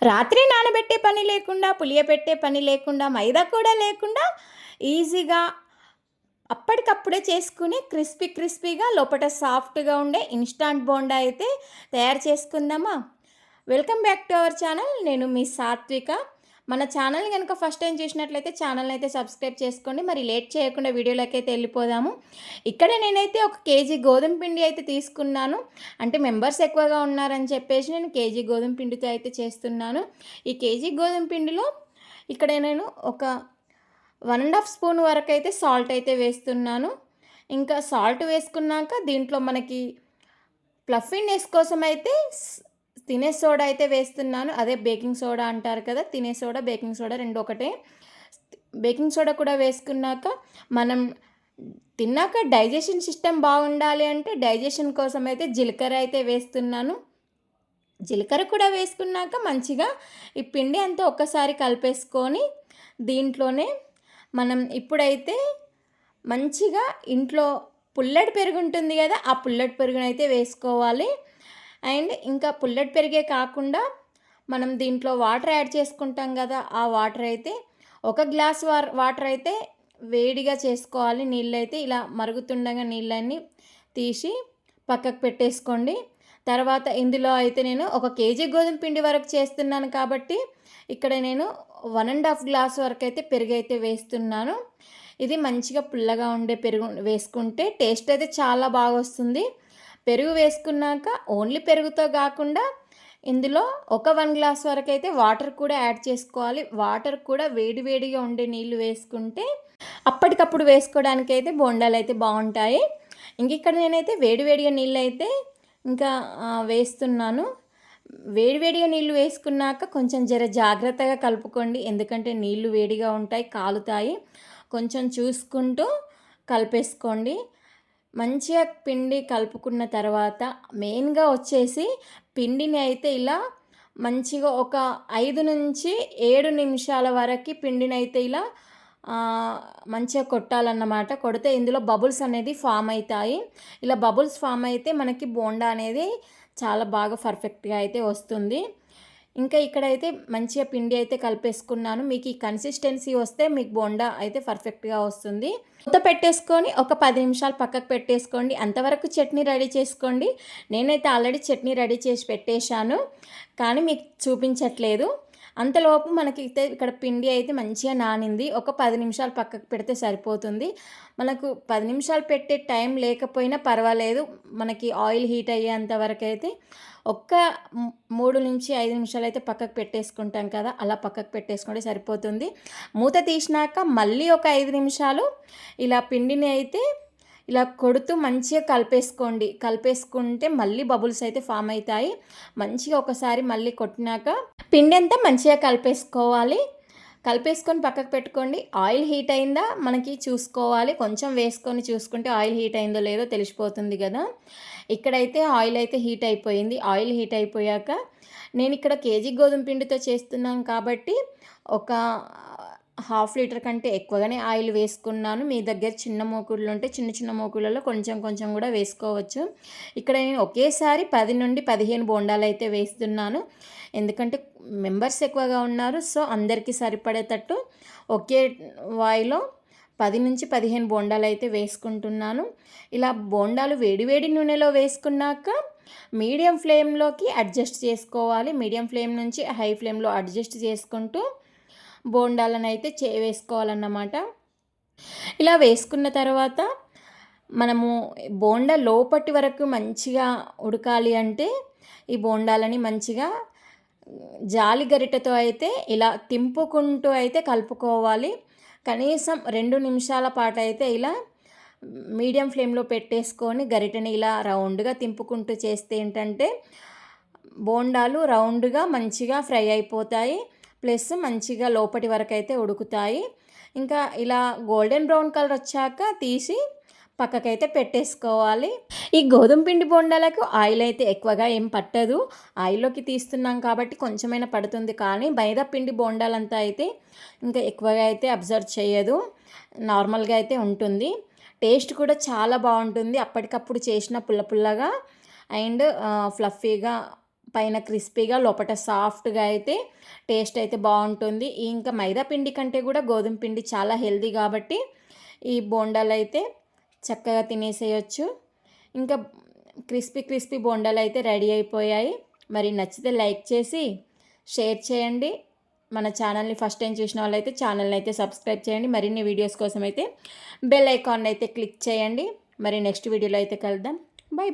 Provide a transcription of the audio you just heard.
రాత్రి నానబెట్టే పని లేకుండా, పులియబెట్టే పని లేకుండా, మైదా కూడా లేకుండా ఈజీగా అప్పటికప్పుడే చేసుకుని క్రిస్పీగా లోపట సాఫ్ట్‌గా ఉండే ఇన్‌స్టాంట్ బోండా అయితే తయారు చేసుకుందామా? Welcome back to our channel. నేను మీ సాత్విక. మన ఛానల్‌ని గనుక ఫస్ట్ టైం చూసినట్లయితే ఛానల్‌ని అయితే సబ్స్క్రైబ్ చేసుకోండి. మరి లేట్ చేయకుండా వీడియోలోకైతే వెళ్ళిపోదాము. ఇక్కడ నేనైతే ఒక కేజీ గోధుమ పిండి అయితే తీసుకున్నాను. అంటే మెంబర్స్ ఎక్కువగా ఉన్నారని చెప్పేసి నేను కేజీ గోధుమ పిండితో అయితే చేస్తున్నాను. ఈ కేజీ గోధుమ పిండిలో ఇక్కడ నేను ఒక 1½ స్పూన్ వరకు అయితే సాల్ట్ అయితే వేస్తున్నాను. ఇంకా సాల్ట్ వేసుకున్నాక దీంట్లో మనకి ఫ్లఫీనెస్ కోసం అయితే తినే సోడా అయితే వేస్తున్నాను. అదే బేకింగ్ సోడా అంటారు కదా, తినే సోడా, బేకింగ్ సోడా 2 ఒకటే. బేకింగ్ సోడా కూడా వేసుకున్నాక మనం తిన్నాక డైజెషన్ సిస్టమ్ బాగుండాలి అంటే డైజెషన్ కోసం అయితే జీలకర్ర అయితే వేస్తున్నాను. జీలకర్ర కూడా వేసుకున్నాక మంచిగా ఈ పిండి అంతా ఒక్కసారి కలిపేసుకొని దీంట్లోనే మనం ఇప్పుడైతే మంచిగా ఇంట్లో పుల్లటి పెరుగు ఉంటుంది కదా, ఆ పుల్లటి పెరుగునైతే వేసుకోవాలి. అండ్ ఇంకా పుల్లటి పెరిగే కాకుండా మనం దీంట్లో వాటర్ యాడ్ చేసుకుంటాం కదా, ఆ వాటర్ అయితే 1 గ్లాస్ వాటర్ అయితే వేడిగా చేసుకోవాలి. నీళ్ళైతే ఇలా మరుగుతుండగా నీళ్ళన్నీ తీసి పక్కకు పెట్టేసుకోండి. తర్వాత ఇందులో అయితే నేను 1 కేజీ గోధుమ పిండి వరకు చేస్తున్నాను కాబట్టి ఇక్కడ నేను 1½ గ్లాస్ వరకు అయితే పెరుగు అయితే వేస్తున్నాను. ఇది మంచిగా పుల్లగా ఉండే పెరుగు వేసుకుంటే టేస్ట్ అయితే చాలా బాగా వస్తుంది. పెరుగు వేసుకున్నాక ఓన్లీ పెరుగుతో కాకుండా ఇందులో ఒక 1 గ్లాస్ వరకు అయితే వాటర్ కూడా యాడ్ చేసుకోవాలి. వాటర్ కూడా వేడిగా ఉండే నీళ్ళు వేసుకుంటే అప్పటికప్పుడు వేసుకోవడానికి అయితే బోండాలు అయితే బాగుంటాయి. ఇంక ఇక్కడ నేనైతే వేడిగా నీళ్ళు అయితే ఇంకా వేస్తున్నాను. వేడిగా నీళ్ళు వేసుకున్నాక కొంచెం జాగ్రత్తగా కలుపుకోండి. ఎందుకంటే నీళ్ళు వేడిగా ఉంటాయి, కాలుతాయి. కొంచెం చూసుకుంటూ కలిపేసుకోండి. మంచిగా పిండి కలుపుకున్న తర్వాత మెయిన్గా వచ్చేసి పిండిని అయితే ఇలా మంచిగా ఒక 5 నుంచి 7 నిమిషాల వరకు పిండిని అయితే ఇలా మంచిగా కొట్టాలన్నమాట. కొడితే ఇందులో బబుల్స్ అనేది ఫామ్ అవుతాయి. ఇలా బబుల్స్ ఫామ్ అయితే మనకి బోండా అనేది చాలా బాగా పర్ఫెక్ట్గా అయితే వస్తుంది. ఇంకా ఇక్కడైతే మంచిగా పిండి అయితే కలిపేసుకున్నాను. మీకు ఈ కన్సిస్టెన్సీ వస్తే మీకు బోండా అయితే పర్ఫెక్ట్గా వస్తుంది. మూత పెట్టేసుకొని ఒక 10 నిమిషాలు పక్కకు పెట్టేసుకోండి. అంతవరకు చట్నీ రెడీ చేసుకోండి. నేనైతే ఆల్రెడీ చట్నీ రెడీ చేసి పెట్టేశాను, కానీ మీకు చూపించట్లేదు. అంతలోపు మనకి ఇక్కడ పిండి అయితే మంచిగా నానింది. ఒక 10 నిమిషాలు పక్కకు పెడితే సరిపోతుంది. మనకు 10 నిమిషాలు పెట్టే టైం లేకపోయినా పర్వాలేదు. మనకి ఆయిల్ హీట్ అయ్యేంత వరకు అయితే ఒక్క 3 నుంచి 5 నిమిషాలు అయితే పక్కకు పెట్టేసుకుంటాం కదా, అలా పక్కకు పెట్టేసుకుంటే సరిపోతుంది. మూత తీసినాక మళ్ళీ ఒక 5 నిమిషాలు ఇలా పిండిని అయితే ఇలా కొడుతూ మంచిగా కలిపేసుకోండి. కలిపేసుకుంటే మళ్ళీ బబుల్స్ అయితే ఫామ్ అవుతాయి. మంచిగా ఒకసారి మళ్ళీ కొట్టినాక పిండి అంతా మంచిగా కలిపేసుకోవాలి. కలిపేసుకొని పక్కకు పెట్టుకోండి. ఆయిల్ హీట్ అయిందా మనకి చూసుకోవాలి. కొంచెం వేసుకొని చూసుకుంటే ఆయిల్ హీట్ అయిందో లేదో తెలిసిపోతుంది కదా. ఇక్కడైతే ఆయిల్ అయితే హీట్ అయిపోయింది. ఆయిల్ హీట్ అయిపోయాక నేను ఇక్కడ కేజీ గోధుమ పిండితో చేస్తున్నాను కాబట్టి ఒక 1/2 లీటర్ కంటే ఎక్కువగానే ఆయిల్ వేసుకున్నాను. మీ దగ్గర చిన్న మూకుళ్ళు ఉంటే చిన్న మూకుళ్ళలో కొంచెం కూడా వేసుకోవచ్చు. ఇక్కడ నేను ఒకేసారి 10 నుండి 15 బోండాలు అయితే వేస్తున్నాను. ఎందుకంటే మెంబర్స్ ఎక్కువగా ఉన్నారు. సో అందరికీ సరిపడేటట్టు ఒకే వాయిలో 10 నుంచి 15 బోండాలు అయితే వేసుకుంటున్నాను. ఇలా బోండాలు వేడి నూనెలో వేసుకున్నాక మీడియం ఫ్లేమ్లోకి అడ్జస్ట్ చేసుకోవాలి. మీడియం ఫ్లేమ్ నుంచి హై ఫ్లేమ్లో అడ్జస్ట్ చేసుకుంటూ బోండాలను అయితే వేసుకోవాలన్నమాట. ఇలా వేసుకున్న తర్వాత మనము బోండా లోపటి వరకు మంచిగా ఉడకాలి అంటే ఈ బోండాలని మంచిగా జాలి గరిటెతో అయితే ఇలా తింపుకుంటూ అయితే కలుపుకోవాలి. కనీసం 2 నిమిషాల పాటు అయితే ఇలా మీడియం ఫ్లేమ్లో పెట్టేసుకొని గరిటెని ఇలా రౌండ్గా తింపుకుంటూ చేస్తే ఏంటంటే బోండాలు రౌండ్గా మంచిగా ఫ్రై అయిపోతాయి. ప్లస్ మంచిగా లోపటి వరకు అయితే ఉడుకుతాయి. ఇంకా ఇలా గోల్డెన్ బ్రౌన్ కలర్ వచ్చాక తీసి పక్కకైతే పెట్టేసుకోవాలి. ఈ గోధుమ పిండి బోండాలకు ఆయిల్ అయితే ఎక్కువగా ఏం పట్టదు. ఆయిల్లోకి తీస్తున్నాం కాబట్టి కొంచెమైనా పడుతుంది, కానీ మైదా పిండి బోండాలంతా అయితే ఇంకా ఎక్కువగా అయితే అబ్జర్వ్ చేయదు, నార్మల్గా అయితే ఉంటుంది. టేస్ట్ కూడా చాలా బాగుంటుంది. అప్పటికప్పుడు చేసిన పుల్లగా అండ్ ఫ్లఫీగా పైన క్రిస్పీగా లోపల సాఫ్ట్గా అయితే టేస్ట్ అయితే బాగుంటుంది. ఇంకా మైదా పిండి కంటే కూడా గోధుమ పిండి చాలా హెల్దీ కాబట్టి ఈ బోండాలు అయితే చక్కగా తినేసేయచ్చు. ఇంకా క్రిస్పీ బోండాలు అయితే రెడీ అయిపోయాయి. మరి నచ్చితే లైక్ చేసి షేర్ చేయండి. మన ఛానల్ని ఫస్ట్ టైం చూసిన వాళ్ళైతే ఛానల్ని అయితే సబ్స్క్రైబ్ చేయండి. మరిన్ని వీడియోస్ కోసం అయితే బెల్ ఐకాన్ అయితే క్లిక్ చేయండి. మరి నెక్స్ట్ వీడియోలో అయితే కలుద్దాం. By by.